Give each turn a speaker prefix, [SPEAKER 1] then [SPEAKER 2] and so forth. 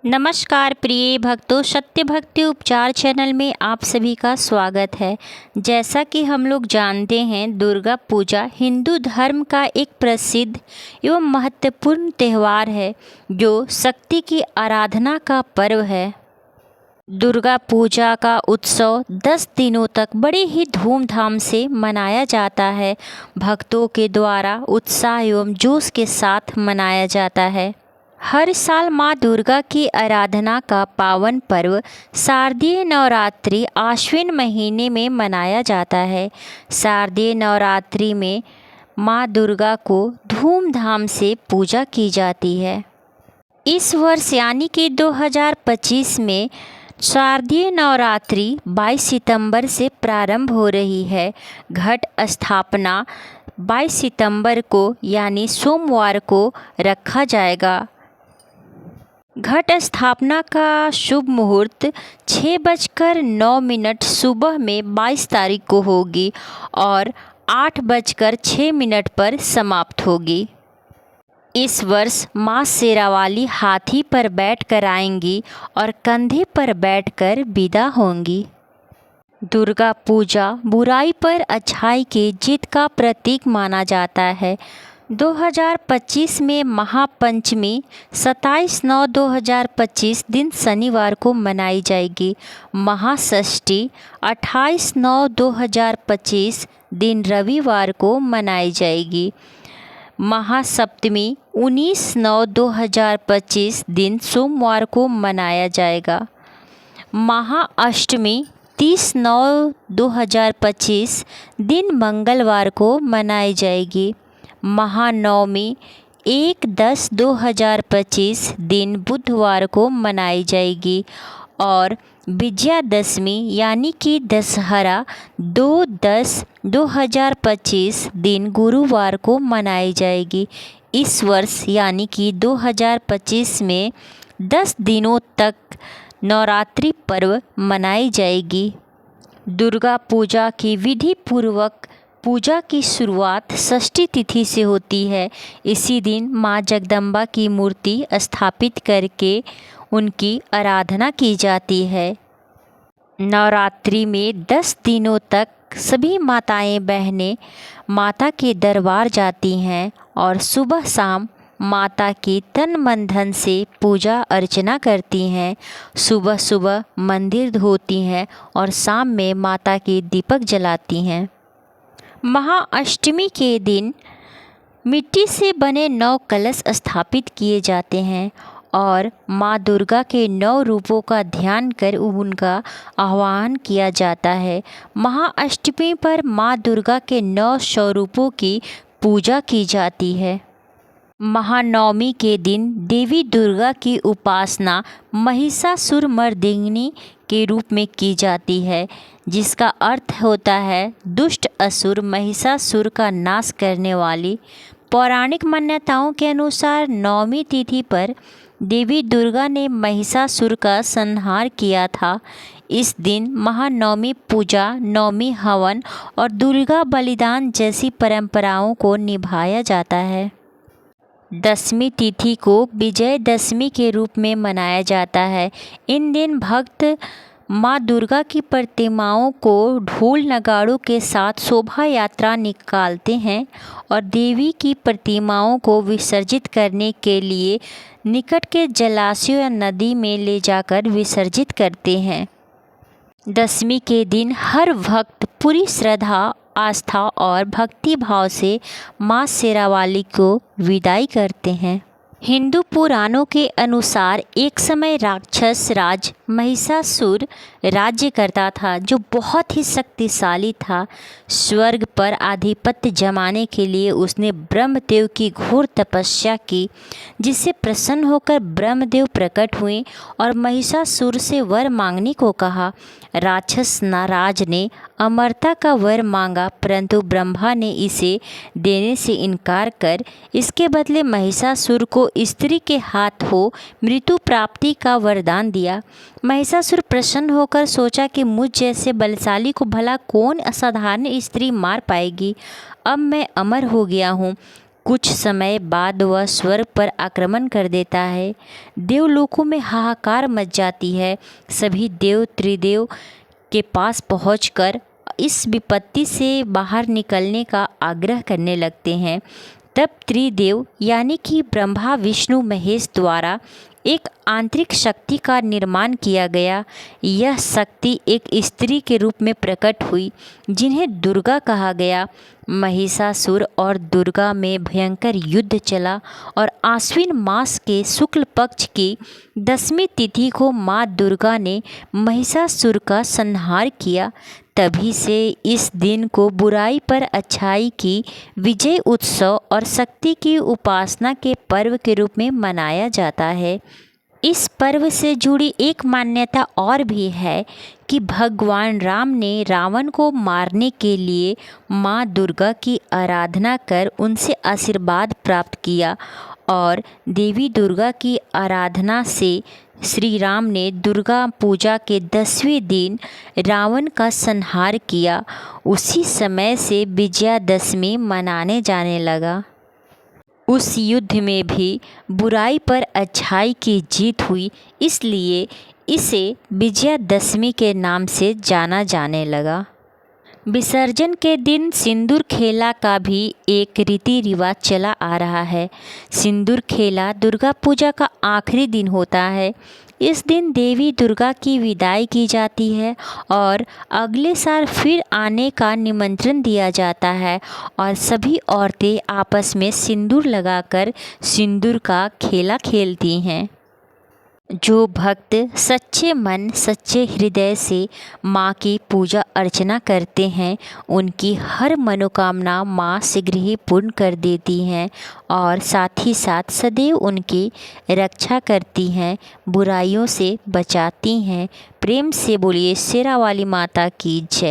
[SPEAKER 1] नमस्कार प्रिय भक्तों, सत्य भक्ति उपचार चैनल में आप सभी का स्वागत है। जैसा कि हम लोग जानते हैं, दुर्गा पूजा हिंदू धर्म का एक प्रसिद्ध एवं महत्वपूर्ण त्यौहार है जो शक्ति की आराधना का पर्व है। दुर्गा पूजा का उत्सव 10 दिनों तक बड़े ही धूमधाम से मनाया जाता है। भक्तों के द्वारा उत्साह एवं जोश के साथ मनाया जाता है। हर साल माँ दुर्गा की आराधना का पावन पर्व शारदीय नवरात्रि आश्विन महीने में मनाया जाता है। शारदीय नवरात्रि में माँ दुर्गा को धूमधाम से पूजा की जाती है। इस वर्ष यानी कि 2025 में शारदीय नवरात्रि 22 सितंबर से प्रारंभ हो रही है। घट स्थापना 22 सितंबर को यानी सोमवार को रखा जाएगा। घट स्थापना का शुभ मुहूर्त 6:09 सुबह में 22 तारीख को होगी और 8:06 पर समाप्त होगी। इस वर्ष माँ शेरावाली हाथी पर बैठकर आएंगी और कंधे पर बैठकर विदा होंगी। दुर्गा पूजा बुराई पर अच्छाई की जीत का प्रतीक माना जाता है। 2025 में महापंचमी 27/9/2025 दिन शनिवार को मनाई जाएगी। महाषष्ठी 28/9/2025 दिन रविवार को मनाई जाएगी। महासप्तमी 19/9/2025 दिन सोमवार को मनाया जाएगा। महाअष्टमी 30/9/2025 दिन मंगलवार को मनाई जाएगी। महानवमी 1/10/2025 दिन बुधवार को मनाई जाएगी और विजयादशमी यानी कि दशहरा 2/10/2025 दिन गुरुवार को मनाई जाएगी। इस वर्ष यानी कि 2025 में 10 दिनों तक नवरात्रि पर्व मनाई जाएगी। दुर्गा पूजा की विधि पूर्वक पूजा की शुरुआत षष्ठी तिथि से होती है। इसी दिन माँ जगदम्बा की मूर्ति स्थापित करके उनकी आराधना की जाती है। नवरात्रि में 10 दिनों तक सभी माताएं बहनें माता के दरबार जाती हैं और सुबह शाम माता की तन मन धन से पूजा अर्चना करती हैं। सुबह सुबह मंदिर धोती हैं और शाम में माता के दीपक जलाती हैं। महाअष्टमी के दिन मिट्टी से बने 9 कलश स्थापित किए जाते हैं और माँ दुर्गा के 9 रूपों का ध्यान कर उनका आह्वान किया जाता है। महाअष्टमी पर माँ दुर्गा के 9 स्वरूपों की पूजा की जाती है। महानवमी के दिन देवी दुर्गा की उपासना महिषासुरमर्दिनी के रूप में की जाती है, जिसका अर्थ होता है दुष्ट असुर महिषासुर का नाश करने वाली। पौराणिक मान्यताओं के अनुसार नवमी तिथि पर देवी दुर्गा ने महिषासुर का संहार किया था। इस दिन महानवमी पूजा, नवमी हवन और दुर्गा बलिदान जैसी परंपराओं को निभाया जाता है। दशमी तिथि को विजयदशमी के रूप में मनाया जाता है। इन दिन भक्त माँ दुर्गा की प्रतिमाओं को ढोल नगाड़ों के साथ शोभा यात्रा निकालते हैं और देवी की प्रतिमाओं को विसर्जित करने के लिए निकट के जलाशय या नदी में ले जाकर विसर्जित करते हैं। दशमी के दिन हर भक्त पूरी श्रद्धा, आस्था और भक्ति भाव से माँ शेरावाली को विदाई करते हैं। हिंदू पुराणों के अनुसार एक समय राक्षस राज महिषासुर राज्य करता था, जो बहुत ही शक्तिशाली था। स्वर्ग पर आधिपत्य जमाने के लिए उसने ब्रह्मदेव की घोर तपस्या की, जिससे प्रसन्न होकर ब्रह्मदेव प्रकट हुए और महिषासुर से वर मांगने को कहा। राक्षस नाराज ने अमरता का वर मांगा, परंतु ब्रह्मा ने इसे देने से इनकार कर इसके बदले महिषासुर को स्त्री के हाथों मृत्यु प्राप्ति का वरदान दिया। महिषासुर प्रसन्न होकर सोचा कि मुझ जैसे बलशाली को भला कौन असाधारण स्त्री मार पाएगी। अब मैं अमर हो गया हूँ, कुछ समय बाद वह स्वर्ग पर आक्रमण कर देता है। देवलोकों में हाहाकार मच जाती है। सभी देव त्रिदेव के पास पहुंचकर इस विपत्ति से बाहर निकलने का आग्रह करने लगते हैं। तब त्रिदेव यानी कि ब्रह्मा विष्णु महेश द्वारा एक आंतरिक शक्ति का निर्माण किया गया। यह शक्ति एक स्त्री के रूप में प्रकट हुई जिन्हें दुर्गा कहा गया। महिषासुर और दुर्गा में भयंकर युद्ध चला और आश्विन मास के शुक्ल पक्ष की 10वीं तिथि को माँ दुर्गा ने महिषासुर का संहार किया। तभी से इस दिन को बुराई पर अच्छाई की विजय उत्सव और शक्ति की उपासना के पर्व के रूप में मनाया जाता है। इस पर्व से जुड़ी एक मान्यता और भी है कि भगवान राम ने रावण को मारने के लिए माँ दुर्गा की आराधना कर उनसे आशीर्वाद प्राप्त किया और देवी दुर्गा की आराधना से श्री राम ने दुर्गा पूजा के 10वें दिन रावण का संहार किया। उसी समय से विजयादशमी मनाने जाने लगा। उस युद्ध में भी बुराई पर अच्छाई की जीत हुई, इसलिए इसे विजयादशमी के नाम से जाना जाने लगा। विसर्जन के दिन सिंदूर खेला का भी एक रीति रिवाज चला आ रहा है। सिंदूर खेला दुर्गा पूजा का आखिरी दिन होता है। इस दिन देवी दुर्गा की विदाई की जाती है और अगले साल फिर आने का निमंत्रण दिया जाता है और सभी औरतें आपस में सिंदूर लगाकर सिंदूर का खेला खेलती हैं। जो भक्त सच्चे मन सच्चे हृदय से माँ की पूजा अर्चना करते हैं उनकी हर मनोकामना माँ शीघ्र ही पूर्ण कर देती हैं और साथ ही साथ सदैव उनकी रक्षा करती हैं, बुराइयों से बचाती हैं। प्रेम से बोलिए शेरावाली माता की जय।